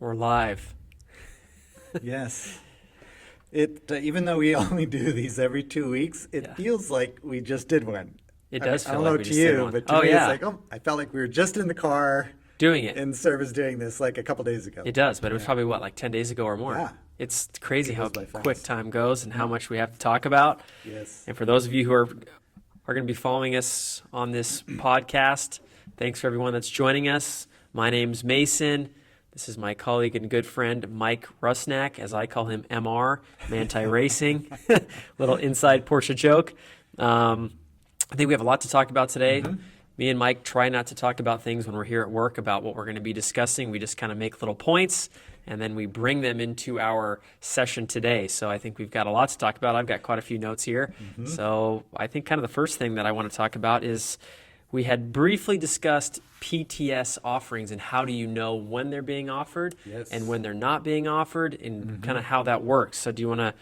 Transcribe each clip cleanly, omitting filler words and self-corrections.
We're live. Yes. It even though we only do these every 2 weeks, it feels like we just did one. It does I feel don't like know we to just did you, one. but to Oh, me yeah. it's like, I felt like we were just in the car Doing it. in service doing this like a couple days ago. It does, but it was probably, like 10 days ago or more? Yeah. It's crazy It how goes by fast. quick time goes and how much we have to talk about. Yes. And for those of you who are going to be following us on this podcast, thanks for everyone that's joining us. My name's Mason. This is my colleague and good friend, Mike Rusnak, as I call him, MR, Manti Racing. Little inside Porsche joke. I think we have a lot to talk about today. Mm-hmm. Me and Mike try not to talk about things when we're here at work about what we're going to be discussing. We just kind of make little points, and then we bring them into our session today. So I think we've got a lot to talk about. I've got quite a few notes here. Mm-hmm. So I think kind of the first thing that I want to talk about is we had briefly discussed PTS offerings and how do you know when they're being offered and when they're not being offered and kind of how that works. So do you want to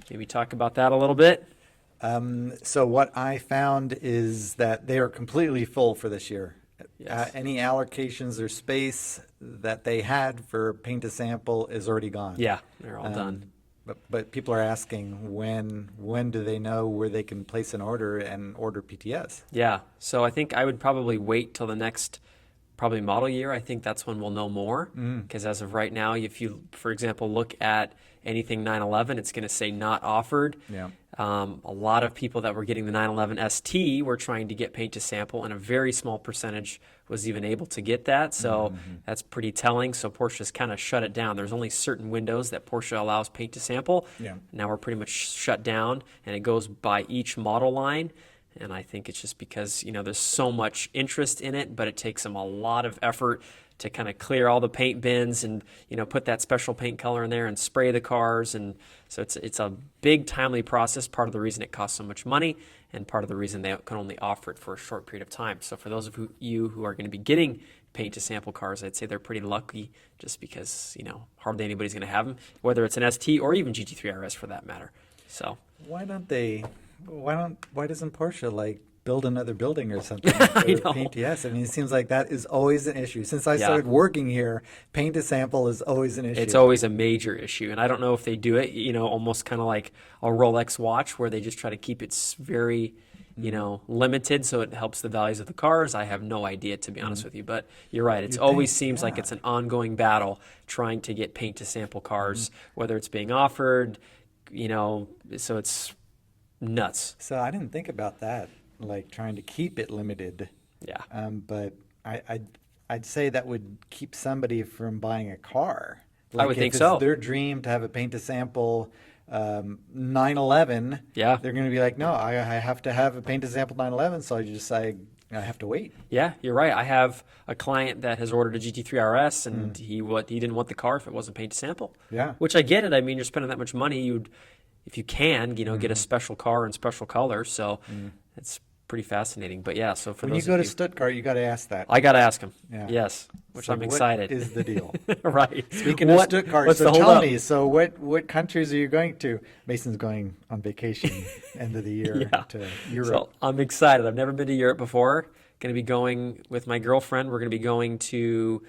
maybe talk about that a little bit? So what I found is that they are completely full for this year. Yes. Any allocations or space that they had for paint to sample is already gone. Yeah, they're all done. But people are asking when do they know where they can place an order and order PTS? Yeah, so I think I would probably wait till the next probably model year. I think that's when we'll know more because as of right now, if you, for example, look at anything 911, it's going to say not offered. Yeah. A lot of people that were getting the 911 ST were trying to get paint to sample, and a very small percentage was even able to get that. So that's pretty telling. So Porsche's kind of shut it down. There's only certain windows that Porsche allows paint to sample. Yeah. Now we're pretty much shut down, and it goes by each model line. And I think it's just because, there's so much interest in it, but it takes them a lot of effort to kind of clear all the paint bins and, put that special paint color in there and spray the cars. And so it's a big, timely process, part of the reason it costs so much money and part of the reason they can only offer it for a short period of time. So for those of you who are going to be getting paint to sample cars, I'd say they're pretty lucky just because, hardly anybody's going to have them, whether it's an ST or even GT3RS for that matter. So Why doesn't Porsche build another building or something for PTS? I mean, it seems like that is always an issue. Since I started working here, paint to sample is always an issue. It's always a major issue. And I don't know if they do it, almost kind of like a Rolex watch where they just try to keep it very, limited so it helps the values of the cars. I have no idea, to be honest with you. But you're right. It always seems like it's an ongoing battle trying to get paint to sample cars, whether it's being offered, so it's nuts. So I didn't think about that, trying to keep it limited. Yeah. But I'd say that would keep somebody from buying a car. I would think if so. It's their dream to have a paint to sample 911. Yeah. They're going to be like, no, I have to have a paint to sample 911, so I have to wait. Yeah, you're right. I have a client that has ordered a GT3RS, and he didn't want the car if it wasn't paint to sample. Yeah. Which I get it. I mean, you're spending that much money. If you can, get a special car in special colors. So it's pretty fascinating. But yeah, so for When you those go of to Stuttgart, you got to ask that. I got to ask him. Yeah. Yes, which So I'm excited. What is the deal? Right. Speaking of Stuttgart, what's so the tell holdup? me, so what countries are you going to? Mason's going on vacation end of the year to Europe. So I'm excited. I've never been to Europe before. Going to be going with my girlfriend. We're going to be going to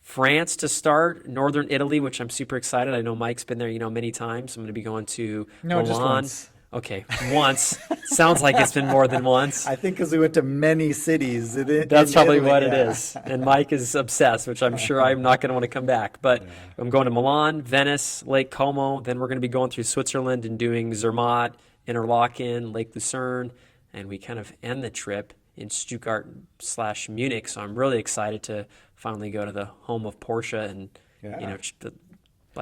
France to start, northern Italy, which I'm super excited. I know Mike's been there, many times. I'm going to be going to No, Milan. just once. Okay, once. Sounds like it's been more than once. I think because we went to many cities. That's probably what it is. And Mike is obsessed, which I'm sure I'm not going to want to come back. But I'm going to Milan, Venice, Lake Como. Then we're going to be going through Switzerland and doing Zermatt, Interlaken, Lake Lucerne. And we kind of end the trip in Stuttgart/Munich. So I'm really excited to finally go to the home of Porsche and,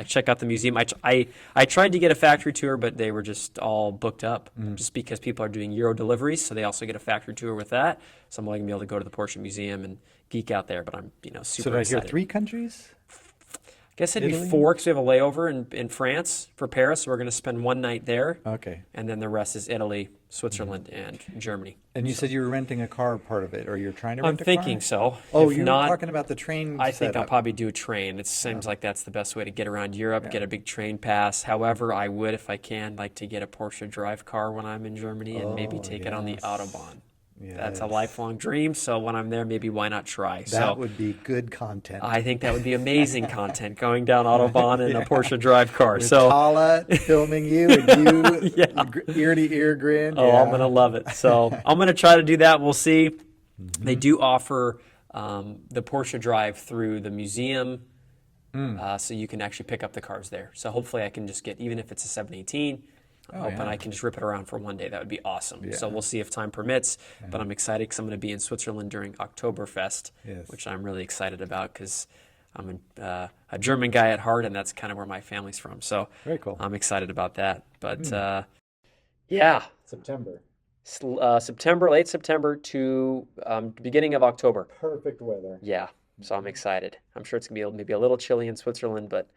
check out the museum. I tried to get a factory tour, but they were just all booked up just because people are doing Euro deliveries. So they also get a factory tour with that. So I'm only going to be able to go to the Porsche Museum and geek out there. But I'm, super excited. So did I hear 3 countries? I guess it'd Italy? be 4 because we have a layover in France for Paris. So we're going to spend one night there. Okay. And then the rest is Italy, Switzerland, and Germany. And you said you were renting a car part of it, or you're trying to rent I'm a car? thinking so. Oh, If you're not, talking about the train I think I'll setup. probably do a train. It seems like that's the best way to get around Europe, get a big train pass. However, I would, if I can, like to get a Porsche drive car when I'm in Germany and maybe take it on the yes. Autobahn. That's a Yes. lifelong dream. So when I'm there, maybe why not try? That So would be good content. I think that would be amazing content going down Autobahn in a Porsche drive car. With So Tala filming you and you Yeah. ear to ear grin. oh, yeah. I'm gonna love it. So I'm gonna try to do that. We'll see. They do offer the Porsche drive through the museum, so you can actually pick up the cars there. So hopefully I can just get, even if it's a 718, I'm hoping yeah. I can just rip it around for one day. That would be awesome. So Yeah. we'll see if time permits. But I'm excited because I'm going to be in Switzerland during Oktoberfest, Yes. which I'm really excited about because I'm a German guy at heart, and that's kind of where my family's from. So Very cool. I'm excited about that. But yeah, September. September, late September to beginning of October. Perfect weather. Yeah, so I'm excited. I'm sure it's going to be maybe a little chilly in Switzerland, but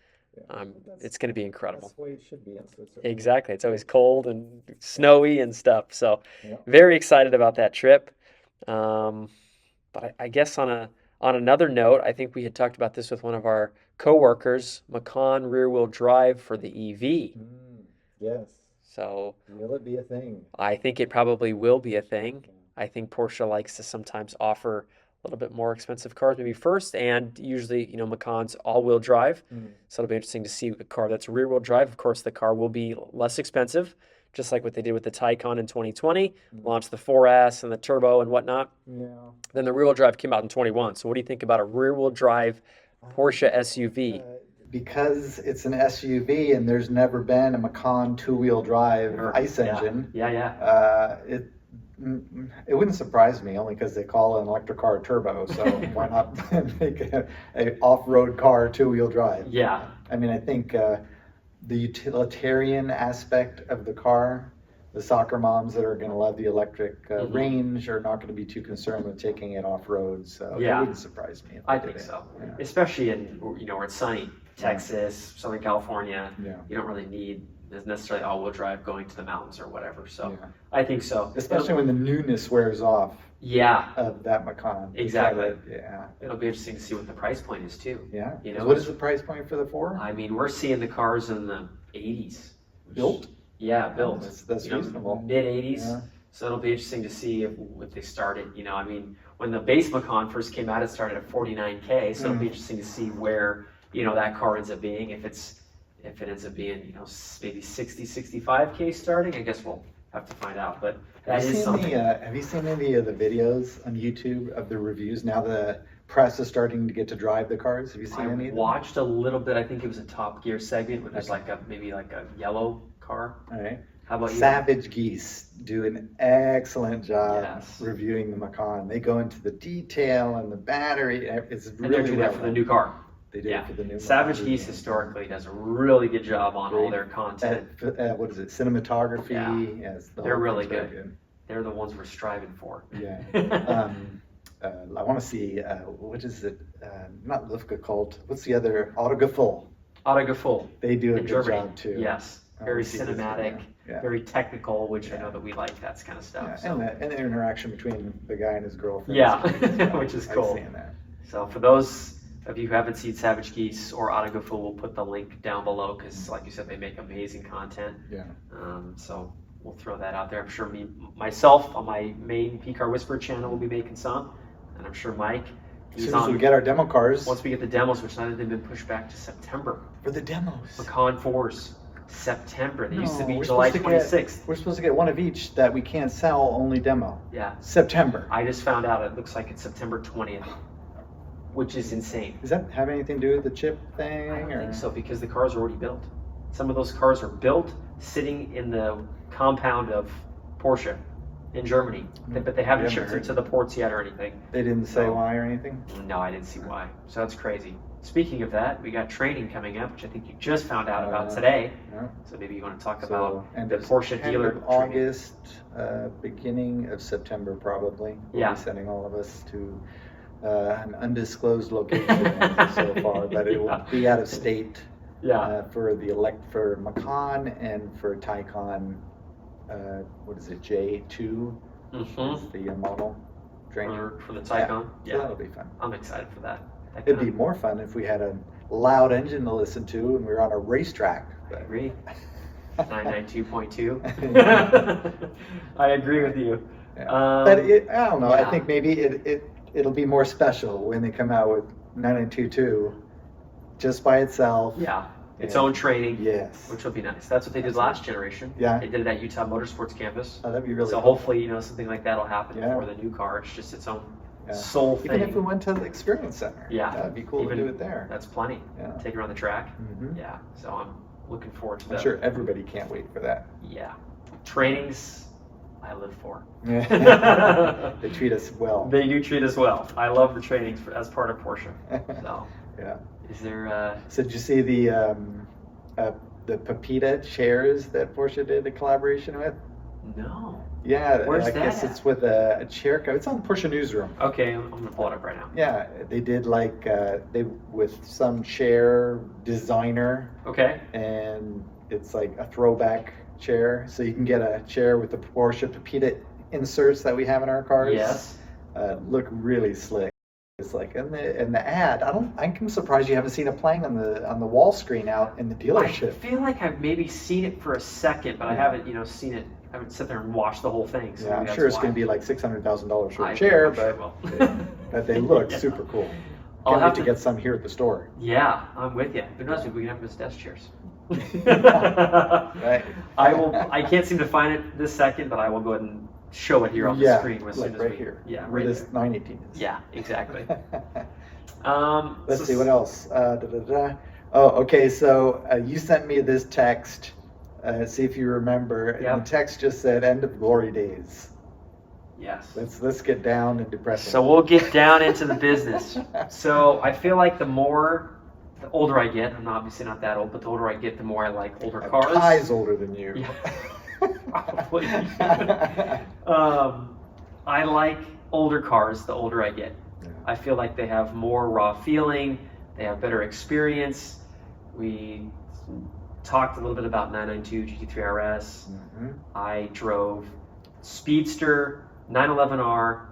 it's going to be incredible. That's the way it should be in Switzerland. Exactly. It's always cold and snowy and stuff. So Yeah. very excited about that trip. But I guess on another note, I think we had talked about this with one of our coworkers, Macan rear-wheel drive for the EV. Yes. So Will it be a thing? I think it probably will be a thing. I think Porsche likes to sometimes offer a little bit more expensive cars maybe first, and usually, Macan's all-wheel drive. So it'll be interesting to see a car that's rear-wheel drive. Of course, the car will be less expensive, just like what they did with the Taycan in 2020, launched the 4S and the turbo and whatnot. Yeah. Then the rear-wheel drive came out in 21. So what do you think about a rear-wheel drive Porsche SUV? Because it's an SUV and there's never been a Macan two-wheel drive ICE engine. Yeah. It wouldn't surprise me, only because they call an electric car a turbo. So why not make a off-road car two-wheel drive? Yeah. I mean, I think the utilitarian aspect of the car, the soccer moms that are going to love the electric range are not going to be too concerned with taking it off-road. So it wouldn't surprise me if they I did think it. so. Yeah. Especially in, where it's sunny, Texas, Southern California. Yeah. You don't really need necessarily all-wheel drive going to the mountains or whatever. So Yeah. I think so. Especially when the newness wears off Yeah, of that Macan. Exactly. Yeah. it'll be interesting to see what the price point is too. Yeah. You know, What is the price point for the 4? I mean, we're seeing the cars in the 80s. Built? Yeah, built. That's reasonable. Mid 80s. Yeah. So it'll be interesting to see if they started. I mean, when the base Macan first came out, it started at 49K. So it'll be interesting to see where that car ends up being. If it ends up being maybe 60, 65K starting, I guess we'll have to find out. But that is something. Have you seen any of the videos on YouTube of the reviews? Now the press is starting to get to drive the cars. Have you seen any of them? Watched a little bit. I think it was a Top Gear segment where there's maybe a yellow car. All right. How about you? Savage Geese do an excellent job Yes. reviewing the Macan. They go into the detail and the battery. It's And they're really doing that for the new car. They do it for the new Savage Macan. Geese historically does a really good job on all their content. What is it? Cinematography. Yeah. Yes, the They're whole really thing's very good. They're the ones we're striving for. Yeah. I want to see, what is it? Not Lufka Cult. What's the other? Autogefühl. Autogefühl. They do a In good Germany. job too. Yes. I Very wanna see this cinematic, video. Yeah. very technical, which I know that we like that kind of stuff. Yeah, So. and the interaction between the guy and his girlfriend. Yeah, is which is I've cool. seen that. So for those of you who haven't seen Savage Geese or Autogefühl, we'll put the link down below because, like you said, they make amazing content. Yeah. So we'll throw that out there. I'm sure myself on my main Pcar Whisper channel will be making some, and I'm sure Mike. As soon as we get our demo cars. Once we get the demos, which now they've been pushed back to September. For the demos. Macan 4s, September. They used to be we're July supposed to 26th. We're supposed to get one of each that we can't sell, only demo. Yeah. September. I just found out it looks like it's September 20th, which is insane. Does that have anything to do with the chip thing? I don't think so, because the cars are already built. Some of those cars are built sitting in the compound of Porsche in Germany, but they haven't shipped it to the ports yet or anything. They didn't say why or anything? No, I didn't see why. So that's crazy. Speaking of that, we got training coming up, which I think you just found out about today. Yeah. So maybe you want to talk about end the of- Porsche end dealer of training. August, beginning of September probably. We'll be sending all of us to an undisclosed location so far, but it will be out of state for Macan and for Taycan. What is it? J2 is the model training For the Taycan. Yeah, so that'll be fun. I'm excited for that. It'd be more fun if we had a loud engine to listen to and we were on a racetrack. I agree. 992.2. I agree with you. But I don't know. Yeah. I think maybe it'll be more special when they come out with 992.2 just by itself. Yeah. Its own training. Yes. Which will be nice. That's what they did last generation. Yeah. They did it at Utah Motorsports Campus. Oh, that'd be really so cool. hopefully, something like that will happen for the new car. It's just its own soul thing. Even if we went to the Experience Center. Yeah. That'd be cool to do it there. That's plenty. Yeah. Take it around the track. Mm-hmm. Yeah. So I'm looking forward to that. I'm sure everybody can't wait for that. Yeah. Trainings, I live for. They treat us well. They do treat us well. I love the trainings as part of Porsche. So, yeah. Is there? So did you see the Pepita chairs that Porsche did a collaboration with? No. Yeah. Where's I that guess at? it's with a chair. It's on Porsche Newsroom. Okay, I'm gonna pull it up right now. Yeah, they did like they with some chair designer. Okay. And it's like a throwback chair, so you can get a chair with the Porsche Pepita inserts that we have in our cars. Yes. Look really slick. It's like in the ad. I'm surprised you haven't seen it playing on the wall screen out in the dealership. I feel like I've maybe seen it for a second, but I haven't seen it. I haven't sit there and watched the whole thing. So I'm sure it's going to be like $600,000 for a chair, but they look super cool. I'll have to get some here at the store. Yeah, I'm with you. Who knows? We can have them as desk chairs. Right. I can't seem to find it this second, but I will go ahead and show it here on the screen as soon as right here. Yeah, where right this there. 918 is. Yeah, exactly. Let's see what else. Oh, okay. So you sent me this text. See if you remember. Yep. And the text just said "End of glory days." Yes. Let's get down and depressing. So we'll get down into the business. So I feel like the older I get, I'm obviously not that old, but the older I get, the more I like older cars. Kai's older than you. Yeah. Probably. I like older cars the older I get. Yeah. I feel like they have more raw feeling, they have better experience. We talked a little bit about 992 GT3RS. Mm-hmm. I drove Speedster, 911R,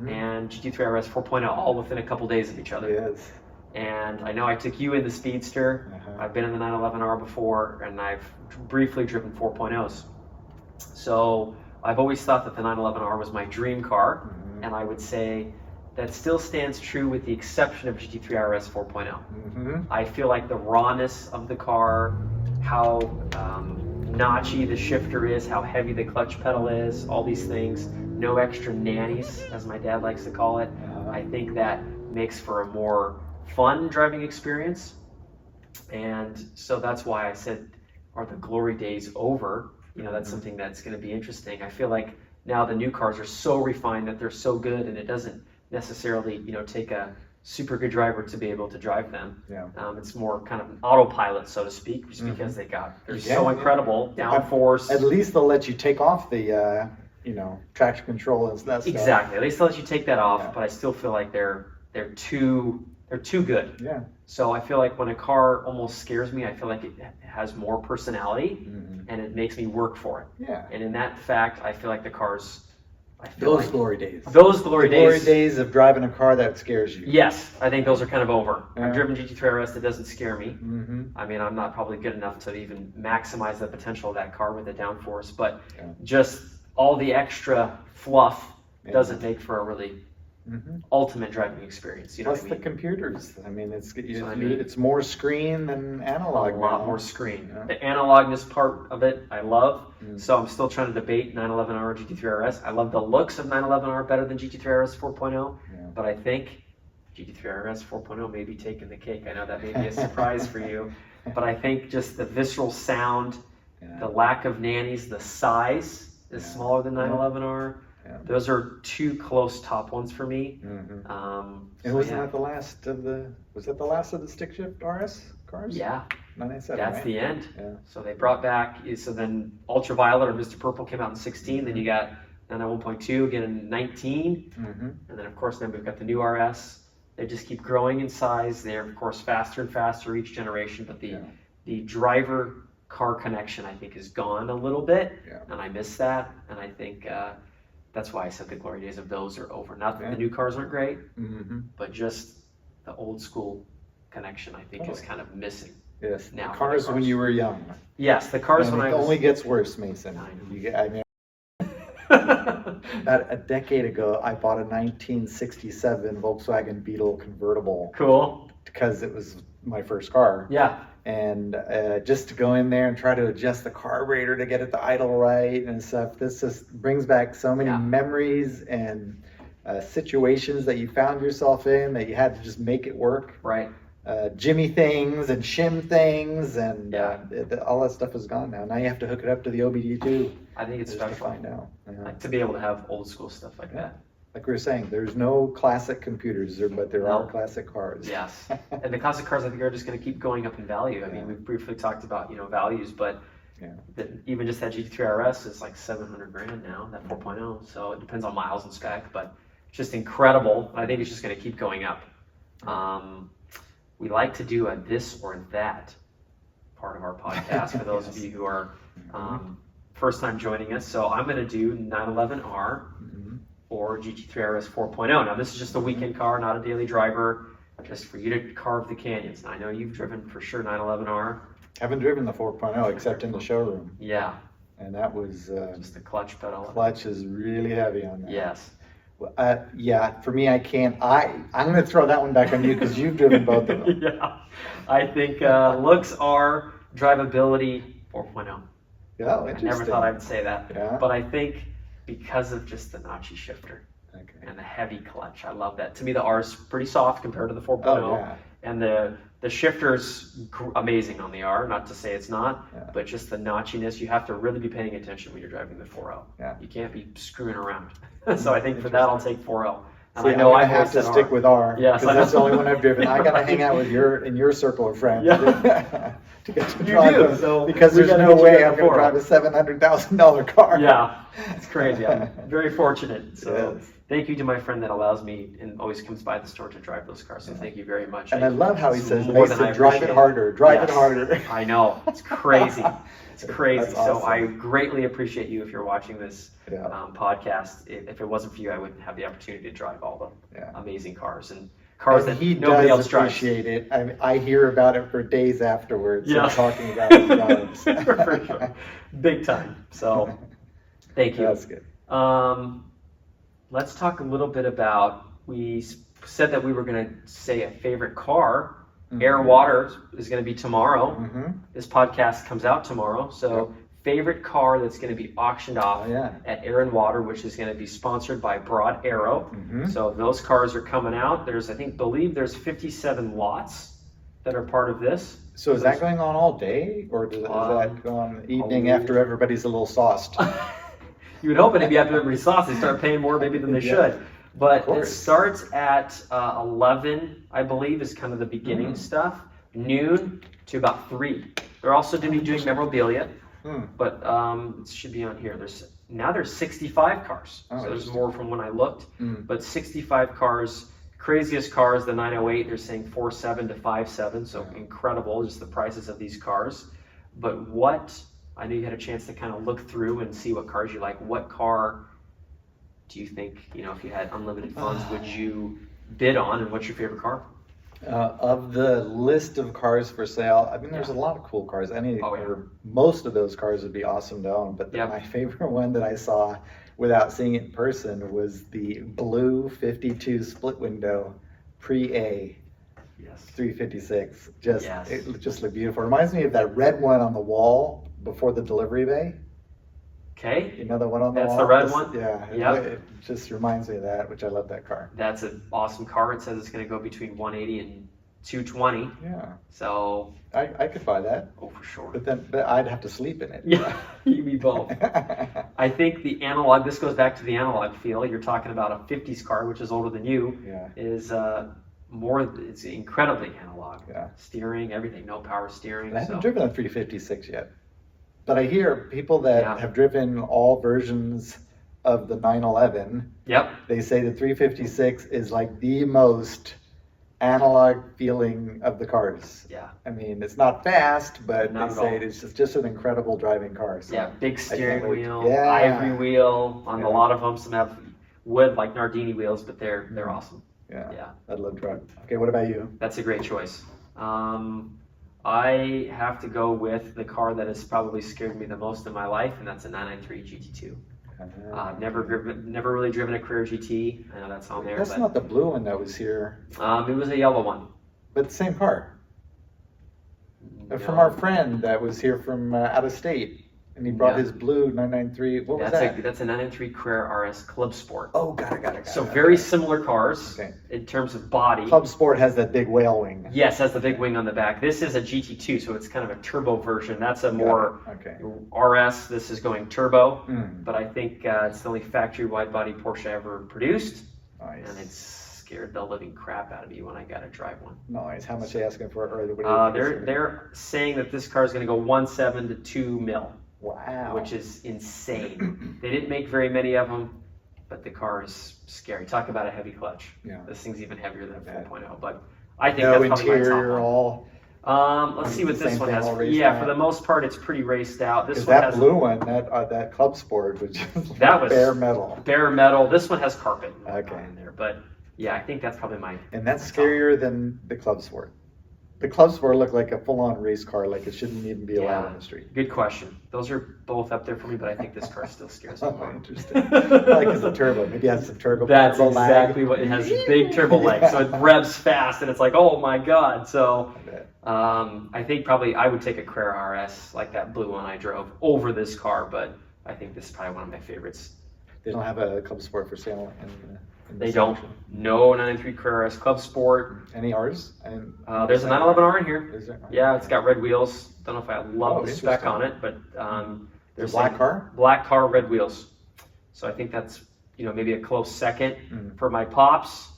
and GT3RS 4.0 all within a couple days of each other. Yes. And I know I took you in the Speedster. I've been in the 911R before, and I've briefly driven 4.0s. So I've always thought that the 911R was my dream car, and I would say that still stands true with the exception of GT3RS 4.0. I feel like the rawness of the car, how notchy the shifter is, how heavy the clutch pedal is, all these things, no extra nannies, as my dad likes to call it. I think that makes for a more fun driving experience. And so that's why I said, are the glory days over? That's something that's going to be interesting. I feel like now the new cars are so refined that they're so good, and it doesn't necessarily, take a super good driver to be able to drive them. Yeah. It's more kind of an autopilot, so to speak, just because they're so incredible downforce. At least they'll let you take off the, traction control and that stuff. Exactly. At least they'll let you take that off, but I still feel like they're too good. Yeah. So I feel like when a car almost scares me, I feel like it has more personality, and it makes me work for it. Yeah. And in that fact, I feel like the cars. Those glory days. Those glory days. Glory days of driving a car that scares you. Yes, I think those are kind of over. Yeah. I've driven GT3RS that doesn't scare me. I mean, I'm not probably good enough to even maximize the potential of that car with the downforce, but just all the extra fluff doesn't make for a really ultimate driving experience. Plus the computers. I mean, it's more screen than analog. A lot more screen. Yeah. The analogness part of it, I love. So I'm still trying to debate 911R GT3RS. I love the looks of 911R better than GT3RS 4.0, but I think GT3RS 4.0 may be taking the cake. I know that may be a surprise for you, but I think just the visceral sound, the lack of nannies, the size is smaller than 911R. Yeah. Those are two close top ones for me. And wasn't that the last of the stick shift RS cars? Yeah. 997, That's right? the end. Yeah. So they brought back, so then Ultraviolet or Mr. Purple came out in 16, then you got 991.2 again in 19, and then of course then we've got the new RS. They just keep growing in size. They're of course faster and faster each generation, but the driver car connection I think is gone a little bit, and I miss that, and I think that's why I said the glory days of those are over. Not that the new cars aren't great, but just the old school connection I think is kind of missing. Yes, now the cars when you were young. Yes, the cars when I was... It only gets worse, Mason. I know. I mean, About a decade ago, I bought a 1967 Volkswagen Beetle convertible. Cool. Because it was my first car. Yeah. And just to go in there and try to adjust the carburetor to get it to idle right and stuff, this just brings back so many memories and situations that you found yourself in that you had to just make it work. Right. Jimmy things and shim things and all that stuff is gone now. Now you have to hook it up to the OBD2. I think it's special to find out. like, to be able to have old school stuff like that. Like we were saying, there's no classic computers, but there are classic cars. Yes, and the classic cars I think are just going to keep going up in value. I mean, we've briefly talked about values, but even just that GT3RS is like $700,000 now, that 4.0. So it depends on miles and spec, but it's just incredible. I think it's just going to keep going up. We like to do a this or that part of our podcast for those of you who are first time joining us. So I'm going to do 911R. Or GT3RS 4.0. Now this is just a weekend car, not a daily driver, just for you to carve the canyons. And I know you've driven for sure 911R. Haven't driven the 4.0 except in the showroom. Yeah. And that was just the clutch pedal. Clutch is really heavy on that. Yes. Yeah, for me, I can't. I'm going to throw that one back on you because you've driven both of them. Yeah. I think looks are drivability 4.0. Yeah, interesting. I never thought I would say that. Yeah. But I think because of just the notchy shifter and the heavy clutch. I love that. To me, the R is pretty soft compared to the 4.0. And the shifter's amazing on the R, not to say it's not, but just the notchiness, you have to really be paying attention when you're driving the 4.0. You can't be screwing around. So I think for that, I'll take 4.0. And I know I have to stick with R, because that's the only one I've driven. I got to hang out with in your circle of friends to get to drive them, so because there's no way I'm going to drive a $700,000 car. Yeah, it's crazy. I'm very fortunate. So thank you to my friend that allows me and always comes by the store to drive those cars. So thank you very much. And I love how he says, drive it harder, drive it harder. I know, it's crazy. It's crazy. That's awesome. So I greatly appreciate you if you're watching this podcast. If it wasn't for you, I wouldn't have the opportunity to drive all the amazing cars and cars that nobody else drives. Appreciate it. I hear about it for days afterwards. Talking about his cars. For sure. Big time. So thank you. That's good. Let's talk a little bit about, we said that we were going to say a favorite car. Air Water is going to be tomorrow. This podcast comes out tomorrow. So favorite car that's going to be auctioned off at Air and Water, which is going to be sponsored by Broad Arrow. So those cars are coming out. Believe there's 57 lots that are part of this. So is that going on all day, or does that go on the evening after everybody's a little sauced? You would hope it'd be after everybody's sauced. They start paying more maybe than they should. But it starts at 11, I believe, is kind of the beginning stuff. Noon to about 3. They're also going to be doing memorabilia, but it should be on here. There's 65 cars, so there's more from when I looked. But 65 cars, craziest cars, the 908, they're saying 4.7 to 5.7, so incredible, just the prices of these cars. But I know you had a chance to kind of look through and see what cars you like. What car do you think, if you had unlimited funds, would you bid on, and what's your favorite car? Of the list of cars for sale, I mean, there's a lot of cool cars. Most of those cars would be awesome to own, but my favorite one that I saw without seeing it in person was the blue 52 split window pre-A 356. It just looked beautiful. It reminds me of that red one on the wall before the delivery bay. Okay. You know the one on the wall? That's the red one? Yeah. It just reminds me of that, which I love that car. That's an awesome car. It says it's going to go between 180 and 220. Yeah. So I could buy that. Oh, for sure. But I'd have to sleep in it. Yeah, you be both. I think the analog, this goes back to the analog feel. You're talking about a 50s car, which is older than you, is it's incredibly analog. Steering, everything, no power steering. I haven't driven a 356 yet. But I hear people that have driven all versions of the 911. They say the 356 is like the most analog feeling of the cars. I mean, it's not fast, but they say it's just an incredible driving car. So big steering wheel, ivory wheel on a lot of them. Some have wood like Nardini wheels, but they're awesome. I'd love to drive. Okay, what about you? That's a great choice. I have to go with the car that has probably scared me the most in my life, and that's a 993 GT2. Never really driven a Carrera GT. I know that's on there. That's not the blue one that was here. It was a yellow one. But the same car. No. From our friend that was here from out of state. And he brought his blue 993. What was that? That's a 993 Carrera RS Club Sport. Oh, got it. So very similar cars in terms of body. Club Sport has that big whale wing. Yes, has the big wing on the back. This is a GT2, so it's kind of a turbo version. That's a more RS. This is going turbo, but I think it's the only factory wide body Porsche ever produced. Nice. And it's scared the living crap out of me when I got to drive one. Nice. How much are they asking for it? They're saying that this car is going to go 1.7 to 2 mil. Wow. Which is insane. They didn't make very many of them, but the car is scary. Talk about a heavy clutch. Yeah. This thing's even heavier than a 4.0, but I think that's probably my top one. Let's see what this one has. Yeah, for the most part, it's pretty raced out. This one has blue one, that Club Sport, which is bare metal. Bare metal. This one has carpet in there, but yeah, I think that's probably my. And that's scarier than the Club Sport. The Club Sport looked like a full-on race car, like it shouldn't even be allowed on the street. Good question. Those are both up there for me, but I think this car still scares me more. Interesting. Like it's a turbo. Maybe it has some turbo. That's exactly what it has. Big turbo legs, so it revs fast, and it's like, oh my god. So, I think probably I would take a Carrera RS, like that blue one I drove, over this car. But I think this is probably one of my favorites. They don't have a Club Sport for sale They don't. No 993 Carrera RS Club Sport. Any R's? There's a 911R in here. Is there? Yeah, it's got red wheels. Don't know if I love the spec on it, but there's a black car? Black car, red wheels. So I think that's maybe a close second for my pops.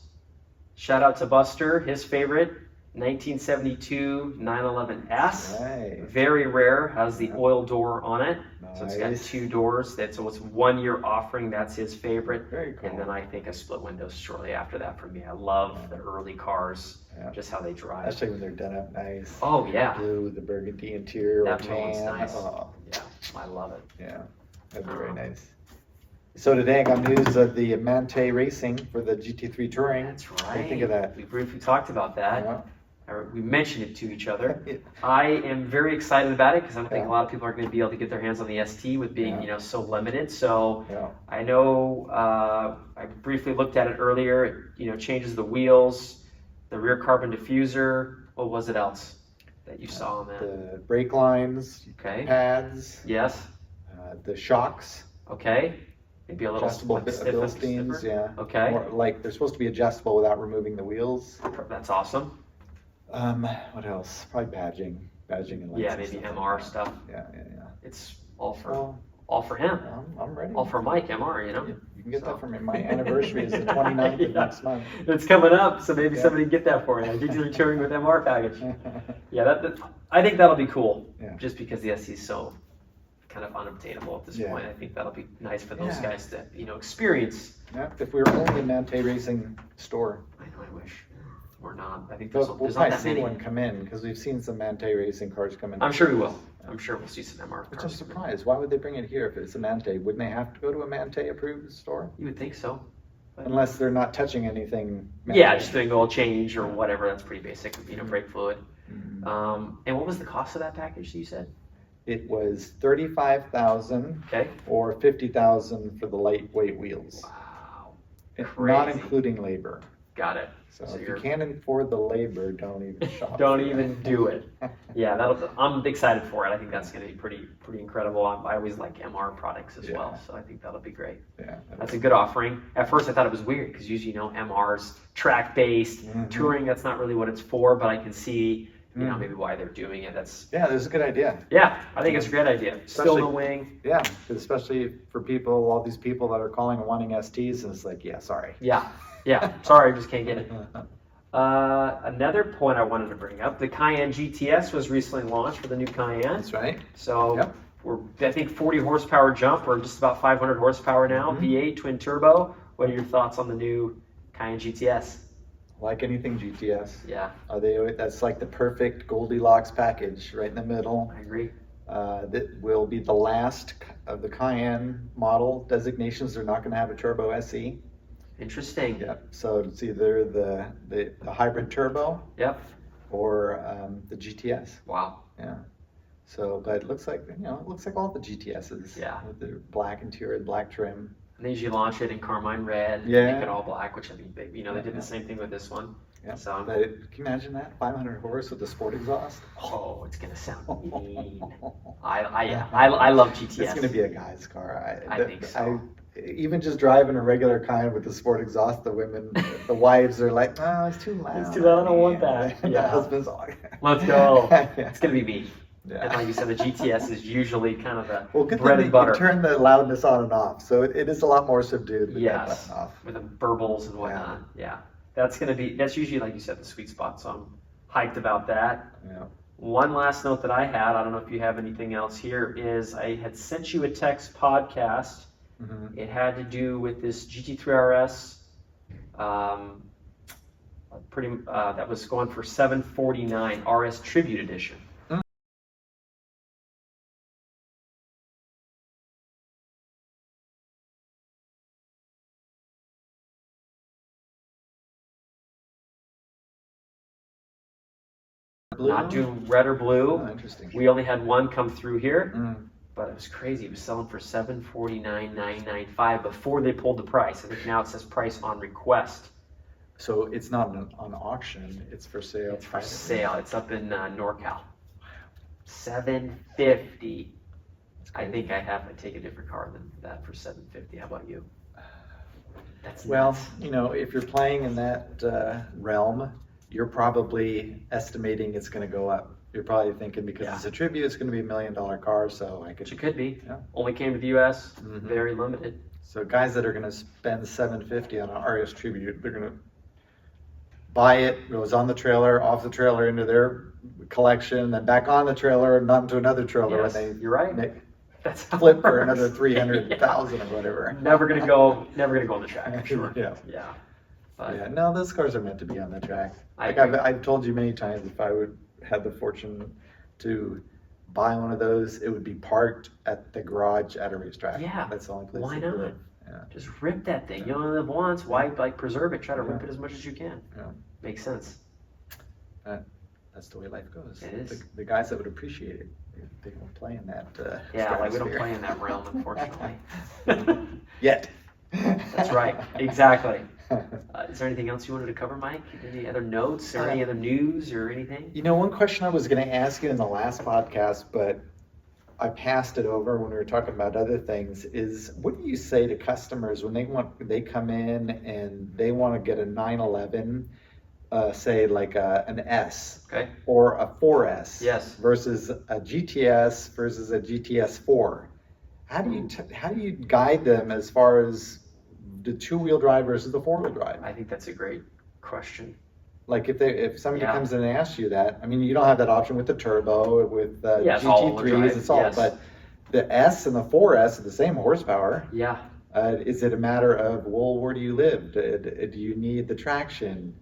Shout out to Buster, his favorite 1972 911S. Right. Very rare. Has the oil door on it. Nice. So it's got 2 doors. So it's 1 year offering. That's his favorite. Very cool. And then I think a split windows shortly after that for me. I love the early cars, just how they drive. Especially when they're done up nice. Oh yeah. Blue, the burgundy interior. That tan. one's nice. Oh. Yeah, I love it. Yeah, that'd be very nice. So today I got news of the Mante Racing for the GT3 Touring. That's right. What do you think of that? We briefly talked about that. Yeah. We mentioned it to each other. I am very excited about it because I don't think a lot of people are going to be able to get their hands on the ST with being so limited. So I know I briefly looked at it earlier. It changes the wheels, the rear carbon diffuser. What was it else that you saw on that? The brake lines, pads. Yes. The shocks. Okay. Maybe a little adjustable Bilsteins. Yeah. Okay. More like they're supposed to be adjustable without removing the wheels. That's awesome. What else? Probably badging and lights. Yeah, maybe MR stuff. Yeah. It's all for him. I'm ready. All for Mike, MR, You can get that for me. My anniversary is the 29th of next month. It's coming up, so maybe somebody can get that for you. GT3 Touring with MR package. Yeah, I think that'll be cool. Yeah. Just because the SC is so kind of unobtainable at this point. I think that'll be nice for those guys to experience. Yeah, if we were only a Mante Racing store. I know, I wish. We're not. I think we'll there's not that see many. one come in because we've seen some Mante Racing cars come in. I'm sure we will. I'm sure we'll see some MR Which cars. I'm surprised. Why would they bring it here if it's a Mante? Wouldn't they have to go to a Mante approved store? You would think so. Unless they're not touching anything. Mante. Yeah, just doing oil change or whatever. That's pretty basic. Brake fluid. And what was the cost of that package that you said? It was $35,000 or $50,000 for the lightweight wheels. Wow. Not including labor. Got it. So if you can't afford the labor, don't even shop. Don't even do it. Yeah, I'm excited for it. I think that's going to be pretty incredible. I always like MR products as well, so I think that'll be great. Yeah, that's a good offering. At first, I thought it was weird because usually MR's track-based touring. That's not really what it's for, but I can see maybe why they're doing it. That's a good idea. Yeah, I think it's a great idea. Still in the wing. Yeah, especially for all these people that are calling and wanting STs, and it's like, sorry. Yeah, sorry, I just can't get it. Another point I wanted to bring up, the Cayenne GTS was recently launched for the new Cayenne. That's right. So we're, I think, 40 horsepower jump. We're just about 500 horsepower now. V8 twin turbo. What are your thoughts on the new Cayenne GTS? Like anything GTS. Yeah. That's like the perfect Goldilocks package right in the middle. I agree. That will be the last of the Cayenne model designations. They're not going to have a turbo SE. Interesting. Yep. So it's either the hybrid turbo. Yep. Or the GTS. Wow. Yeah. So, but it looks like, you know, it looks like all the GTSs. Yeah. With the black interior, black trim. And they usually launch it in carmine red, Yeah. make it all black, which I mean, they did the same thing with this one. Yeah. So, but can you imagine that? 500 horse with the sport exhaust? Oh, it's gonna sound mean. I love GTS. It's gonna be a guy's car. I think so. Even just driving a regular Cayenne with the sport exhaust, the women, the wives are like, oh, it's too loud. It's too loud, I don't want that. And Yeah. the husband's like, Let's go. Yeah. It's gonna be me. Yeah. And like you said, the GTS is usually kind of the Well, good bread thing and that butter. you turn the loudness on and off, so it is a lot more subdued with that Yes, button off. with the burbles and whatnot. Yeah. That's usually, like you said, the sweet spot. So I'm hyped about that. Yeah. One last note that I had, I don't know if you have anything else here, is I had sent you a text podcast. Mm-hmm. It had to do with this GT3RS, that was going for $749 RS Tribute Edition. Blue? Not doing red or blue. Oh, interesting. We only had one come through here, Mm. but it was crazy. It was selling for $749,995 before they pulled the price. I think now it says price on request. So it's not on auction; it's for sale. It's for sale. It's up in NorCal. $750. I think I have to take a different car than that for $750. How about you? That's Well, nuts. you know, if you're playing in that realm, you're probably estimating it's going to go up. You're probably thinking because it's a tribute, it's going to be $1 million car, so I Which could. it could be. Yeah. Only came to the U.S. Mhm. Very limited. So guys that are going to spend $750 on an RS tribute, they're going to buy it. It was on the trailer, off the trailer into their collection, then back on the trailer and onto another trailer, Yes, and they you're right. make- That's how flip it for works. another 300,000 or whatever. Never gonna go on the track. I'm sure. Yeah. Yeah. But Yeah, no, those cars are meant to be on the track. I Like agree. I've told you many times, if I would have the fortune to buy one of those, it would be parked at the garage at a racetrack. Yeah, That's the only place. why to do not? it. Yeah. Just rip that thing. You only live once. Why like preserve it? Try to rip Yeah. it as much as you can. Yeah. Makes sense. That's the way life goes. It is. The guys that would appreciate it, they don't play in that. Yeah, like we don't stratosphere. play in that realm, unfortunately. Yet. That's right. Exactly. Is there anything else you wanted to cover, Mike? Any other notes or any other news or anything? You know, one question I was going to ask you in the last podcast, but I passed it over when we were talking about other things, is what do you say to customers when they come in and they want to get a 911, say like an S, Okay. or a 4S, Yes. versus a GTS versus a GTS 4? How do you guide them as far as the 2-wheel drive versus the 4-wheel drive? I think that's a great question. Like if somebody Yeah. comes in and asks you that, I mean, you don't have that option with the turbo, with Yeah, it's all-wheel GT3s, drive, it's all, yes. but the S and the 4S are the same horsepower. Yeah. Is it a matter of, well, where do you live? Do you need the traction?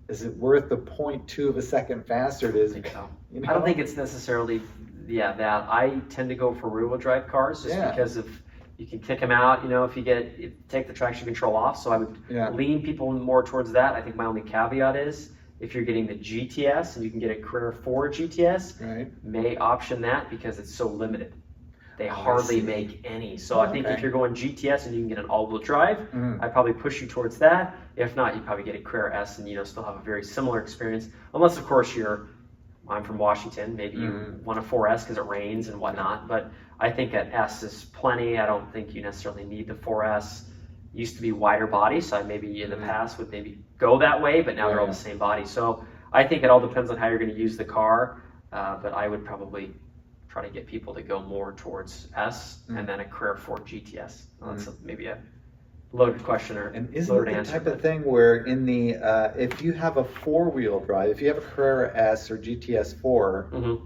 Is it worth the 0.2 of a second faster? I think so. You know? I don't think it's necessarily, that. I tend to go for rear-wheel drive cars just Yeah. because of you can kick them out, if you take the traction control off. So I would Yeah. lean people more towards that. I think my only caveat is if you're getting the GTS and you can get a Career 4 GTS, Right. may option that because it's so limited. They I hardly see. make any. So I think if Okay. you're going GTS and you can get an all-wheel drive, Mhm. I'd probably push you towards that. If not, you'd probably get a Career S and still have a very similar experience. Unless, of course, I'm from Washington. Maybe you Mhm. want a 4S because it rains and whatnot. But I think an S is plenty. I don't think you necessarily need the 4S. Used to be wider body, so I maybe in the past would maybe go that way, but now they're all Yeah. the same body. So I think it all depends on how you're going to use the car. But I would probably try to get people to go more towards S and then a Career 4 GTS. Well, that's maybe a loaded question or And isn't it loaded the answer. type of thing where in the if you have a 4-wheel drive, if you have a Carrera S or GTS 4, Mhm.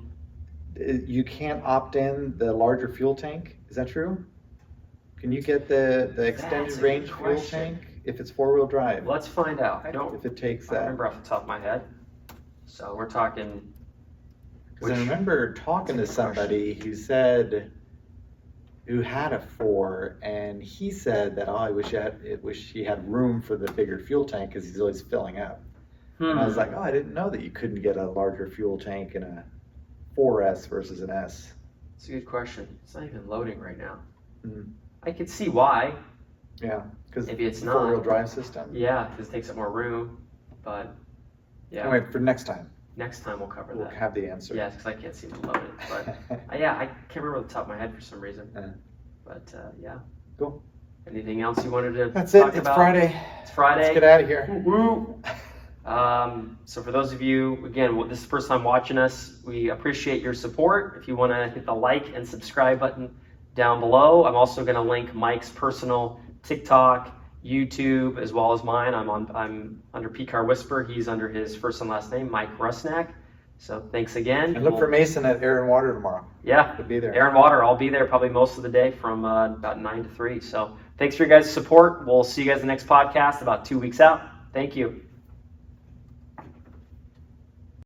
you can't opt in the larger fuel tank? Is that true? Can you get the extended That's a good range fuel question. tank if it's 4-wheel drive? Let's find out. I don't If it takes I don't that. remember off the top of my head. So we're talking. Because I remember talking to That's a good somebody who had a 4, and he said that, oh, I wish he had room for the bigger fuel tank because he's always filling up. And I was like, oh, I didn't know that you couldn't get a larger fuel tank in a 4S versus an S? It's a good question. It's not even loading right now. Mm. I could see why. Yeah, because maybe it's not. Four-wheel drive system. Yeah, because it takes up more room. But yeah. Anyway, for next time. Next time we'll cover that. We'll have the answer. Yes, because I can't seem to load it. But yeah, I can't remember off the top of my head for some reason. But yeah. Cool. Anything else you wanted to That's talk it. about? It's Friday. It's Friday. Let's get out of here. Woo! So for those of you, again, this is the first time watching us, we appreciate your support. If you want to hit the like and subscribe button down below. I'm also going to link Mike's personal TikTok, YouTube, as well as mine. I'm under Pcar Whisper. He's under his first and last name, Mike Rusnak. So thanks again. And look for Mason at Air and Water tomorrow. Yeah, He'll be there. Air and Water. I'll be there probably most of the day from about 9 to 3. So thanks for your guys' support. We'll see you guys in the next podcast about 2 weeks out. Thank you.